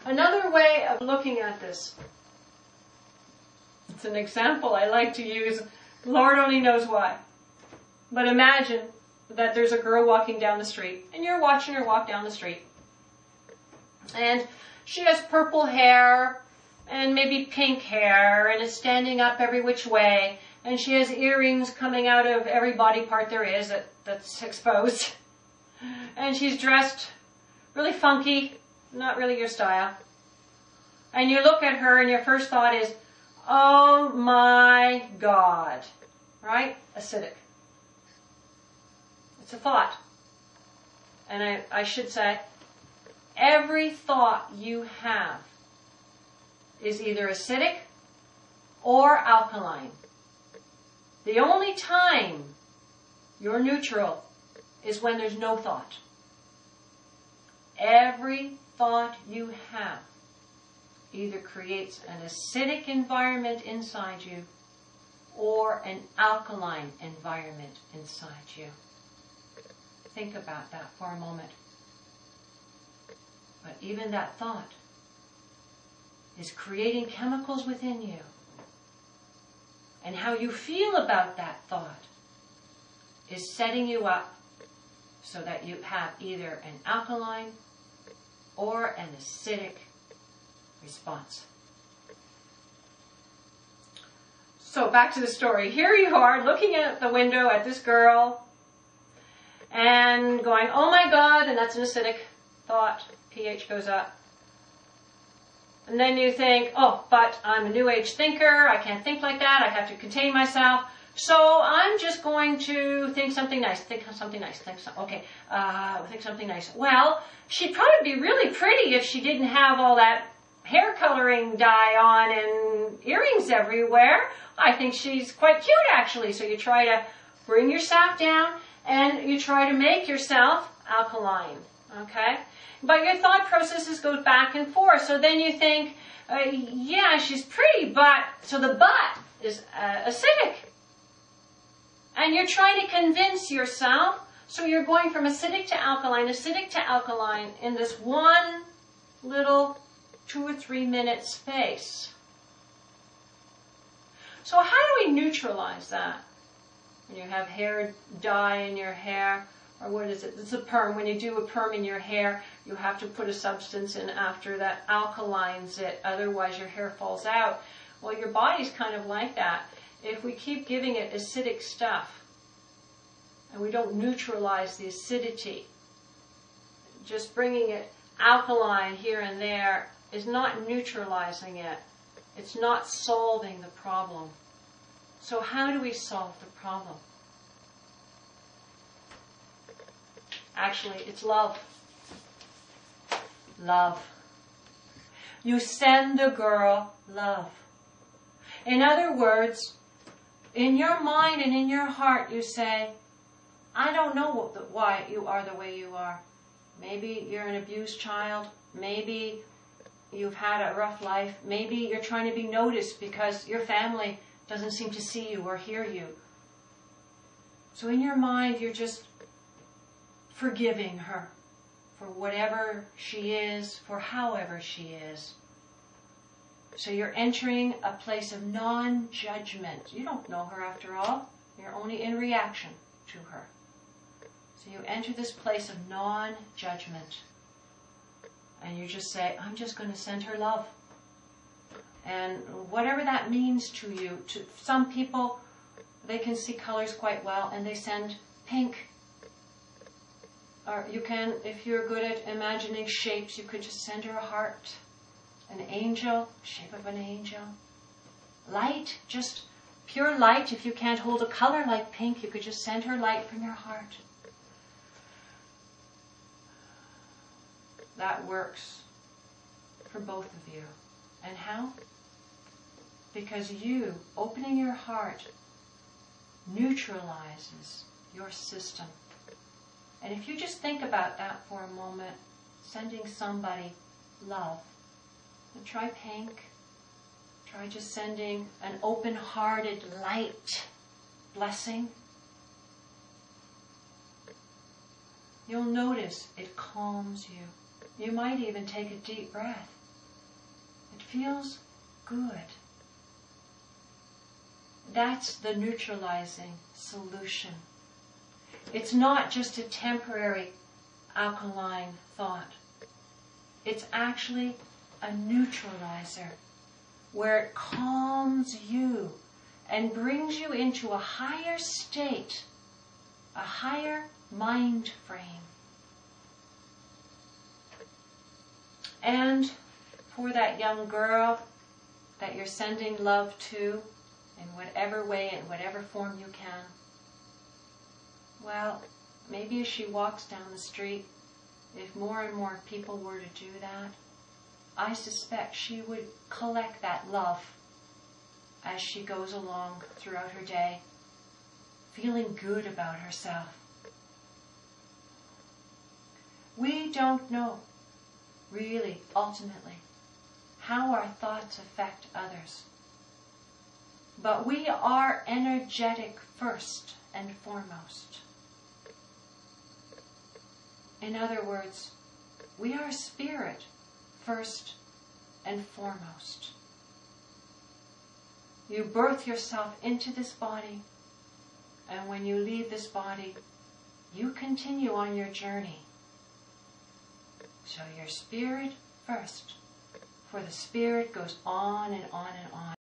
Another way of looking at this, it's an example I like to use, Lord only knows why. But imagine that there's a girl walking down the street, and you're watching her walk down the street. And she has purple hair, and maybe pink hair, and is standing up every which way, and she has earrings coming out of every body part there is that's exposed. And she's dressed really funky, not really your style. And you look at her and your first thought is, oh my God, right? Acidic. It's a thought. And I should say, every thought you have is either acidic or alkaline. The only time you're neutral is when there's no thought. Every thought you have either creates an acidic environment inside you or an alkaline environment inside you. Think about that for a moment. But even that thought is creating chemicals within you. And how you feel about that thought is setting you up so that you have either an alkaline or an acidic response. So back to the story. Here you are looking out the window at this girl and going, oh my God, and that's an acidic thought. pH goes up. And then you think, oh, but I'm a new age thinker. I can't think like that. I have to contain myself. So I'm just going to think something nice. Think something nice. Think something nice. Well, she'd probably be really pretty if she didn't have all that hair coloring dye on and earrings everywhere. I think she's quite cute, actually. So you try to bring yourself down and you try to make yourself alkaline. Okay? But your thought processes go back and forth. So then you think, yeah, she's pretty, but, so the but is acidic. And you're trying to convince yourself, so you're going from acidic to alkaline in this one little 2 or 3 minute space. So how do we neutralize that? When you have hair dye in your hair, or what is it? It's a perm. When you do a perm in your hair, you have to put a substance in after that alkalines it. Otherwise, your hair falls out. Well, your body's kind of like that. If we keep giving it acidic stuff, and we don't neutralize the acidity, just bringing it alkaline here and there is not neutralizing it. It's not solving the problem. So how do we solve the problem? Actually, it's love. Love. You send the girl love. In other words, in your mind and in your heart, you say, I don't know why you are the way you are. Maybe you're an abused child. Maybe you've had a rough life. Maybe you're trying to be noticed because your family doesn't seem to see you or hear you. So in your mind, you're just forgiving her for whatever she is, for however she is. So you're entering a place of non-judgment. You don't know her after all. You're only in reaction to her. So you enter this place of non-judgment. And you just say, I'm just going to send her love. And whatever that means to you, to some people, they can see colors quite well and they send pink. Or you can, if you're good at imagining shapes, you could just send her a heart. An angel, shape of an angel. Light, just pure light. If you can't hold a color like pink, you could just send her light from your heart. That works for both of you. And how? Because you, opening your heart, neutralizes your system. And if you just think about that for a moment, sending somebody love, and try pink, try just sending an open-hearted light blessing. You'll notice it calms you. You might even take a deep breath feels good. That's the neutralizing solution. It's not just a temporary alkaline thought. It's actually a neutralizer where it calms you and brings you into a higher state, a higher mind frame. And for that young girl that you're sending love to, in whatever way, in whatever form you can, well, maybe as she walks down the street, if more and more people were to do that, I suspect she would collect that love as she goes along throughout her day, feeling good about herself. We don't know, really, ultimately, how our thoughts affect others. But we are energetic first and foremost. In other words, we are spirit first and foremost. You birth yourself into this body, and when you leave this body, you continue on your journey. So your spirit first, for the spirit goes on and on and on.